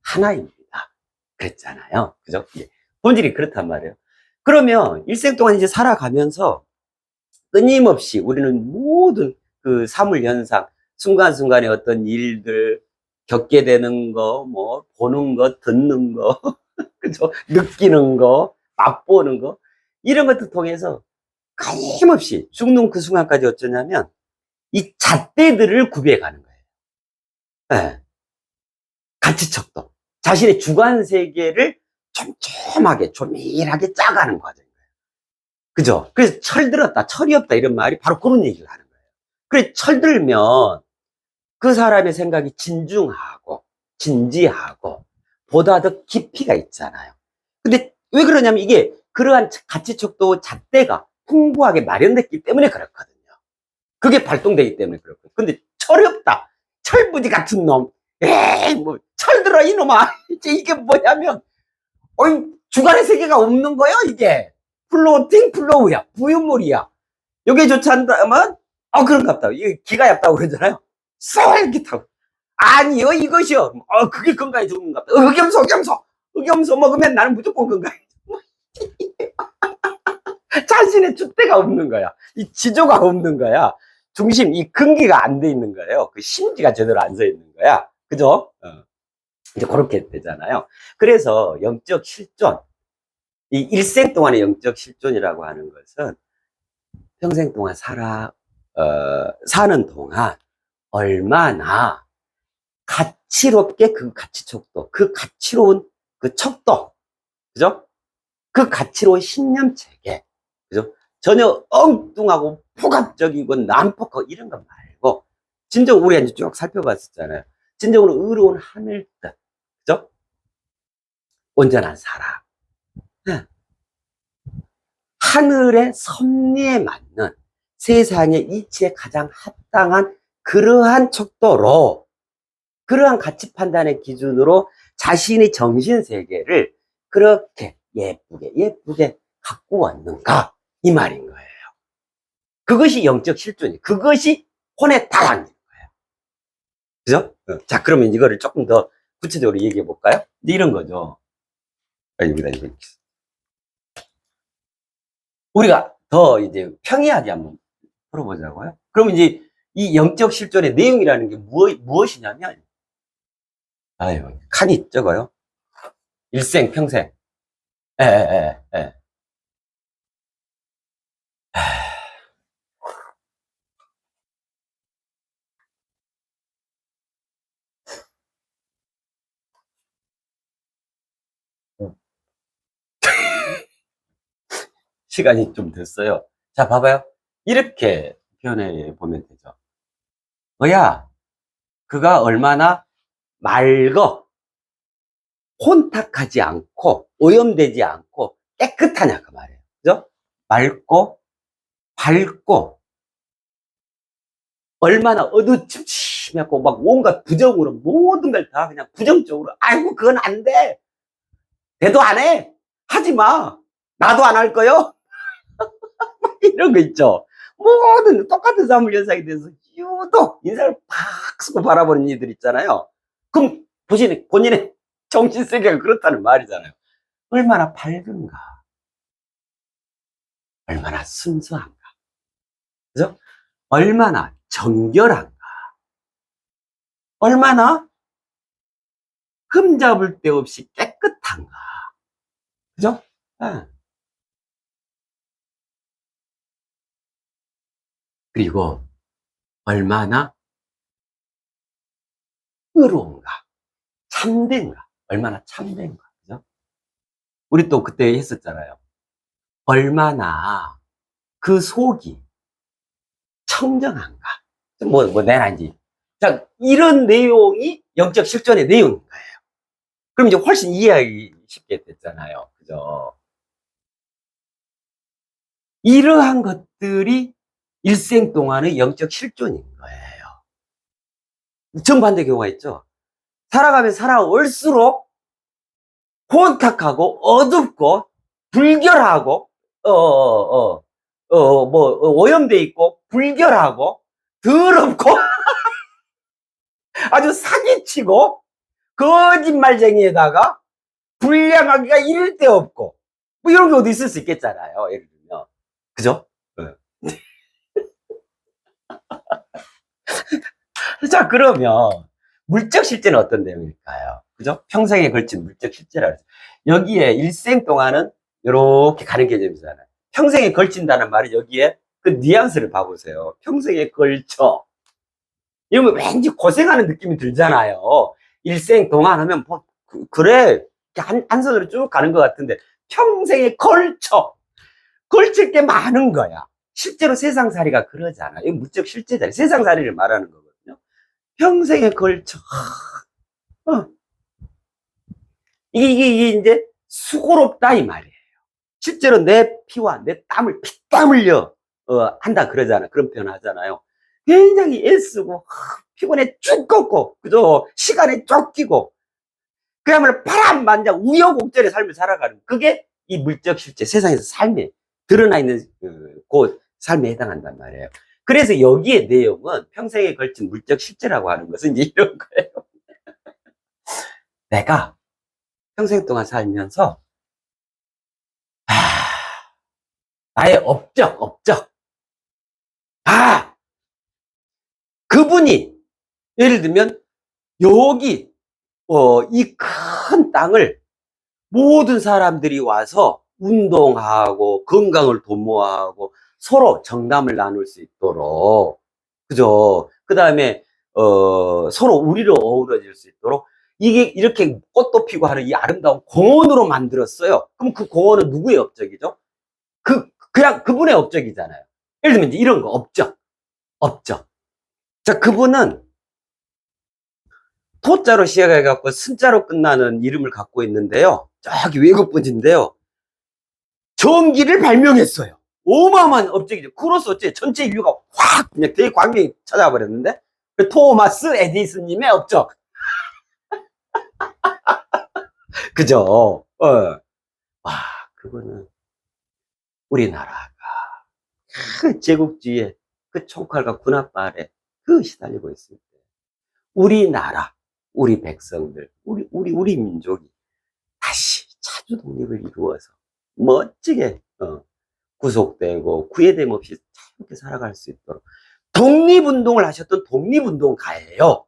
하나입니다. 그랬잖아요. 그죠? 예. 본질이 그렇단 말이에요. 그러면 일생 동안 이제 살아가면서 끊임없이 우리는 모든 그 사물 현상, 순간순간의 어떤 일들, 겪게 되는 거, 뭐, 보는 거, 듣는 거, 그죠? 느끼는 거, 맛보는 거, 이런 것들 통해서 끊임없이 죽는 그 순간까지 어쩌냐면 이 잣대들을 구비해가는 거예요. 네. 가치척도. 자신의 주관 세계를 촘촘하게, 조밀하게 짜가는 과정이에요. 그죠? 그래서 철들었다, 철이 없다, 이런 말이 바로 그런 얘기를 하는 거예요. 그래, 철들면 그 사람의 생각이 진중하고, 진지하고, 보다 더 깊이가 있잖아요. 근데 왜 그러냐면 이게 그러한 가치척도 잣대가 풍부하게 마련됐기 때문에 그렇거든요. 그게 발동되기 때문에 그렇거든요. 근데 철이 없다. 철부지 같은 놈. 에이, 뭐, 철들어, 이놈아. 이제 이게 뭐냐면, 어이, 주관의 세계가 없는 거야, 이게. 플로팅, 플로우야. 부유물이야. 요게 좋지 않다면, 그런갑다. 이게 기가 얇다고 그러잖아요. 쏠깃하고. 아니요, 이것이요. 그게 건강에 좋은갑다. 흑염소 먹으면 나는 무조건 건강해. 자신의 줏대가 없는 거야. 이 지조가 없는 거야. 중심, 이 근기가 안 돼 있는 거예요. 그 심지가 제대로 안 서 있는 거야. 그죠? 이제 그렇게 되잖아요. 그래서 영적 실존, 이 일생 동안의 영적 실존이라고 하는 것은 평생 동안 사는 동안 얼마나 가치롭게 그 가치척도, 그 가치로운 그 척도, 그죠? 그 가치로운 신념체계, 그죠? 전혀 엉뚱하고 포갑적이고 난폭하고 이런 거 말고, 진정 우리가 이제 쭉 살펴봤었잖아요. 진정으로 의로운 하늘뜻, 그죠? 온전한 사람. 네. 하늘의 섭리에 맞는 세상의 이치에 가장 합당한 그러한 척도로, 그러한 가치 판단의 기준으로 자신의 정신세계를 그렇게 예쁘게 갖고 왔는가, 이 말인 거예요. 그것이 영적 실존이, 그것이 혼의 다랑인 거예요. 그죠? 자, 그러면 이거를 조금 더 구체적으로 얘기해 볼까요? 이런 거죠. 여기다 이제 우리가 더 이제 평이하게 한번 풀어보자고요. 그럼 이제 이 영적 실존의 내용이라는 게 무엇이냐면, 아유, 칸이 적어요. 일생, 평생. 예, 예, 예, 예. 시간이 좀 됐어요. 자, 봐봐요. 이렇게 표현해 보면 되죠. 뭐야, 그가 얼마나 맑어, 혼탁하지 않고, 오염되지 않고, 깨끗하냐, 그 말이에요. 그죠? 맑고, 밝고, 얼마나 어두침침하고, 막 온갖 부정으로, 모든 걸 다 그냥 부정적으로, 아이고, 그건 안 돼. 대도 안 해. 하지 마. 나도 안 할 거요. 이런 거 있죠. 모든 똑같은 사물 현상에 대해서 유독 인상을 팍 쓰고 바라보는 이들 있잖아요. 그럼 본인의 정신세계가 그렇다는 말이잖아요. 얼마나 밝은가, 얼마나 순수한가, 그죠? 얼마나 정결한가, 얼마나 흠잡을 데 없이 깨끗한가, 그죠? 네. 그리고 얼마나 의로운가, 참된가, 얼마나 참된가, 그죠? 우리 또 그때 했었잖아요. 얼마나 그 속이 청정한가. 내나 이제. 자, 이런 내용이 영적 실존의 내용인 거예요. 그럼 이제 훨씬 이해하기 쉽게 됐잖아요. 그죠? 이러한 것들이 일생 동안의 영적 실존인 거예요. 정반대 경우가 있죠. 살아가면 살아올수록 혼탁하고, 어둡고, 불결하고, 오염돼 있고, 불결하고, 더럽고, 아주 사기치고, 거짓말쟁이에다가, 불량하기가 이를 데 없고, 뭐 이런 게 어디 있을 수 있겠잖아요. 예를 들면. 그죠? 네. 자, 그러면, 물적 실제는 어떤 내용일까요? 그죠? 평생에 걸친 물적 실제라고 해서. 여기에 일생 동안은 이렇게 가는 개념이잖아요. 평생에 걸친다는 말이 여기에 그 뉘앙스를 봐보세요. 평생에 걸쳐. 이러면 왠지 고생하는 느낌이 들잖아요. 일생 동안 하면 뭐, 그래. 한 손으로 쭉 가는 것 같은데, 평생에 걸쳐. 걸칠 게 많은 거야. 실제로 세상살이가 그러잖아. 이거 무척 실제잖아요. 세상살이를 말하는 거거든요. 평생에 걸쳐. 어. 이게 이제 수고롭다 이 말이에요. 실제로 내 피와 내 땀을 피땀 흘려 한다 그러잖아. 그런 표현 하잖아요. 굉장히 애쓰고 피곤해 죽겠고 그죠? 시간에 쫓기고 그야말로 파란만장 우여곡절의 삶을 살아가는 그게 이 물적 실제 세상에서 삶에 드러나 있는 그 삶에 해당한단 말이에요. 그래서 여기에 내용은 평생에 걸친 물적 실제라고 하는 것은 이제 이런 거예요. 내가 평생 동안 살면서 나의 업적. 그분이 예를 들면 여기 이 큰 땅을 모든 사람들이 와서 운동하고 건강을 도모하고 서로 정담을 나눌 수 있도록 그죠? 그 다음에 서로 우리로 어우러질 수 있도록 이게 이렇게 꽃도 피고 하는 이 아름다운 공원으로 만들었어요. 그럼 그 공원은 누구의 업적이죠? 그냥 그분의 업적이잖아요. 예를 들면 이제 이런 거 업적. 자, 그분은 토자로 시작해갖고 순자로 끝나는 이름을 갖고 있는데요. 저기 외국 분인데요. 전기를 발명했어요. 어마어마한 업적이죠. 그로서 어째 전체 인류가 확 그냥 대광명이 찾아와 버렸는데 토마스 에디슨님의 업적. 그죠? 와, 그거는 우리나라가 그 제국주의의 그 총칼과 군합 아래 그 시달리고 있을 때 우리나라, 우리 백성들, 우리 민족이 다시 자주 독립을 이루어서 멋지게 구속되고 구애됨 없이 자유롭게 살아갈 수 있도록 독립운동을 하셨던 독립운동가예요.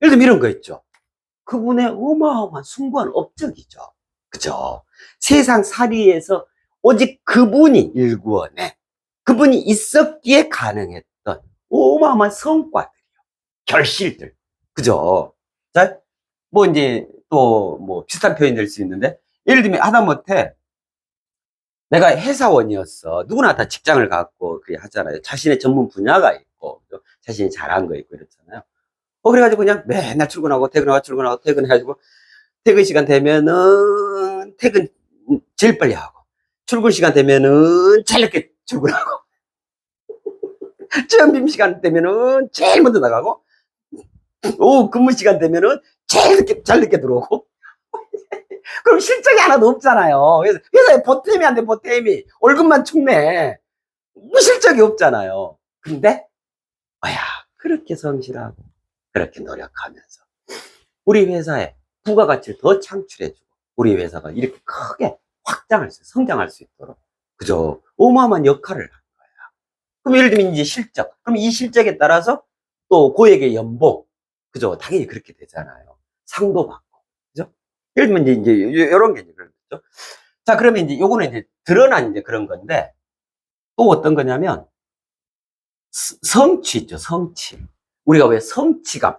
예를 들면 이런 거 있죠. 그분의 어마어마한 숭고한 업적이죠. 그죠? 세상 살이에서 오직 그분이 일구어내 그분이 있었기에 가능했던 어마어마한 성과들이요. 결실들. 그죠? 자, 뭐 이제 또 뭐 비슷한 표현이 될 수 있는데 예를 들면 하다못해 내가 회사원이었어. 누구나 다 직장을 갖고 그게 하잖아요. 자신의 전문 분야가 있고 자신이 잘한 거 있고 이렇잖아요. 그래가지고 그냥 맨날 출근하고 퇴근하고 퇴근해가지고 퇴근 시간 되면은 퇴근 제일 빨리 하고 출근 시간 되면은 제일 늦게 출근하고 점심 시간 되면은 제일 먼저 나가고 오후 근무 시간 되면은 제일 늦게 들어오고 그럼 실적이 하나도 없잖아요. 회사에 보탬이 안 돼, 보탬이. 월급만 축내. 뭐 실적이 없잖아요. 근데, 그렇게 성실하고, 그렇게 노력하면서, 우리 회사에 부가가치를 더 창출해주고, 우리 회사가 이렇게 크게 성장할 수 있도록, 그죠? 어마어마한 역할을 한 거야. 그럼 예를 들면 이제 실적. 그럼 이 실적에 따라서 또 고액의 연봉, 그죠? 당연히 그렇게 되잖아요. 상도 받고. 예를 들면 이제 이런 게 이제 그런 거죠. 자, 그러면 이제 요거는 이제 드러난 이제 그런 건데 또 어떤 거냐면 성취 있죠, 성취. 우리가 왜 성취감,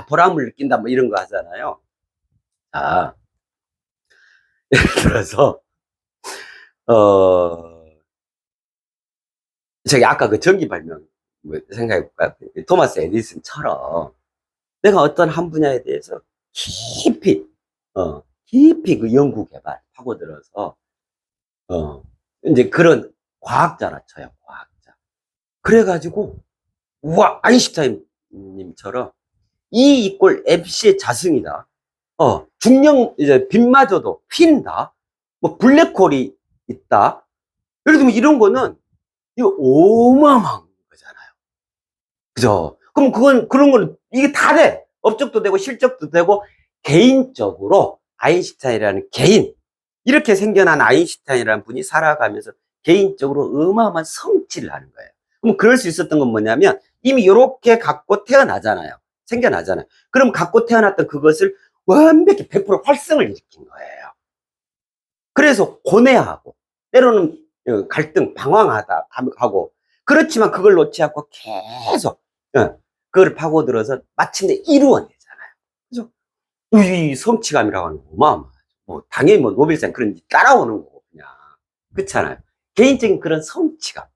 보람을 느낀다 뭐 이런 거 하잖아요. 자, 예를 들어서 저기 아까 그 전기 발명 생각해 볼까요? 토마스 에디슨처럼 내가 어떤 한 분야에 대해서 깊이 그 연구 개발 파고들어서 이제 그런 과학자라 쳐요, 과학자. 그래가지고, 우와, 아인슈타인님처럼 E 이꼴 MC의 자승이다. 이제 빛마저도 휜다. 뭐, 블랙홀이 있다. 예를 들면 이런 거는, 이거 어마어마한 거잖아요. 그죠? 그럼 그런 거는, 이게 다 돼. 업적도 되고, 실적도 되고, 개인적으로 아인슈타인이라는 개인, 이렇게 생겨난 아인슈타인이라는 분이 살아가면서 개인적으로 어마어마한 성취를 하는 거예요. 그럼 그럴 수 있었던 건 뭐냐면, 이미 이렇게 갖고 태어나잖아요. 생겨나잖아요. 그럼 갖고 태어났던 그것을 완벽히 100% 활성을 일으킨 거예요. 그래서 고뇌하고, 때로는 갈등, 방황하다 하고, 그렇지만 그걸 놓지 않고 계속, 그걸 파고들어서 마침내 이루어내잖아요. 그죠? 이 성취감이라고 하는 거 어마어마하죠. 뭐, 당연히 뭐, 노벨상 그런 따라오는 거고, 그냥. 그렇잖아요. 개인적인 그런 성취감.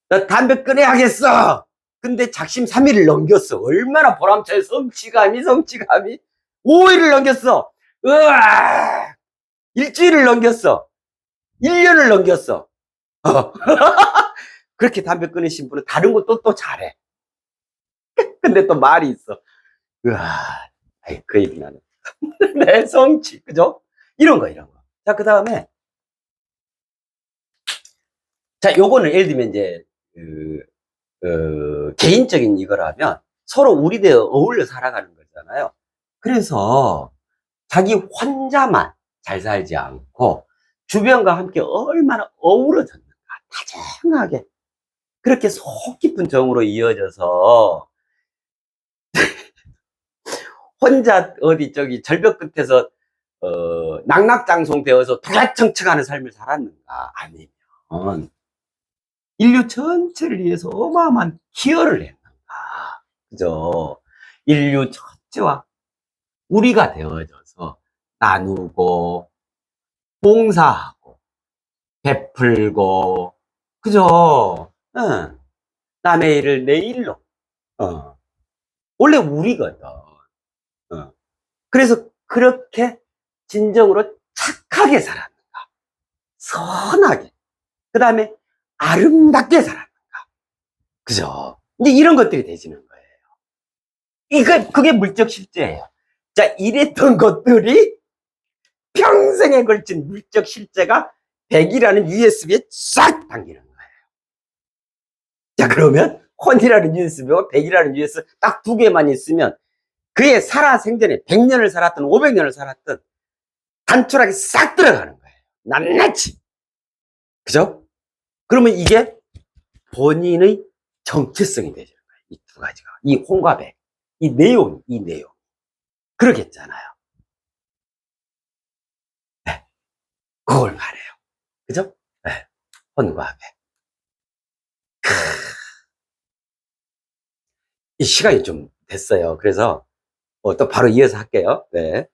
나 담배 끊어야겠어! 근데 작심 3일을 넘겼어. 얼마나 보람차요, 성취감이. 5일을 넘겼어. 으아! 일주일을 넘겼어. 1년을 넘겼어. 그렇게 담배 끊으신 분은 다른 것도 또 잘해. 근데 또 말이 있어. 으아, 그 얘기 나는. 내 성취, 그죠? 이런 거. 자, 그 다음에, 자, 요거는 예를 들면 이제, 개인적인 이거라면 서로 우리대에 어울려 살아가는 거잖아요. 그래서 자기 혼자만 잘 살지 않고 주변과 함께 얼마나 어우러졌는가, 다정하게. 그렇게 속 깊은 정으로 이어져서 혼자 어디 저기 절벽 끝에서 낙낙장송 되어서 도라청청하는 삶을 살았는가, 아니면 인류 전체를 위해서 어마어마한 기여를 했는가, 그죠? 인류 전체와 우리가 되어져서 나누고 봉사하고 베풀고, 그죠? 응. 남의 일을 내 일로. 원래 우리거든. 그래서 그렇게 진정으로 착하게 살았는가, 선하게, 그 다음에 아름답게 살았는가, 그죠? 근데 이런 것들이 되지는 거예요. 그게 물적 실제예요. 자, 이랬던 것들이 평생에 걸친 물적 실제가 100이라는 USB에 싹 당기는 거예요. 자, 그러면 혼이라는 USB와 100이라는 USB 딱 두 개만 있으면 그의 생전에 100년을 살았든 500년을 살았든 단촐하게 싹 들어가는 거예요. 낱낱이. 그죠? 그러면 이게 본인의 정체성이 되죠. 이 두 가지가. 이 혼과 백. 이 내용. 그러겠잖아요. 네. 그걸 말해요. 그죠? 네. 혼과 백. 이 시간이 좀 됐어요. 그래서 또 바로 이어서 할게요. 네.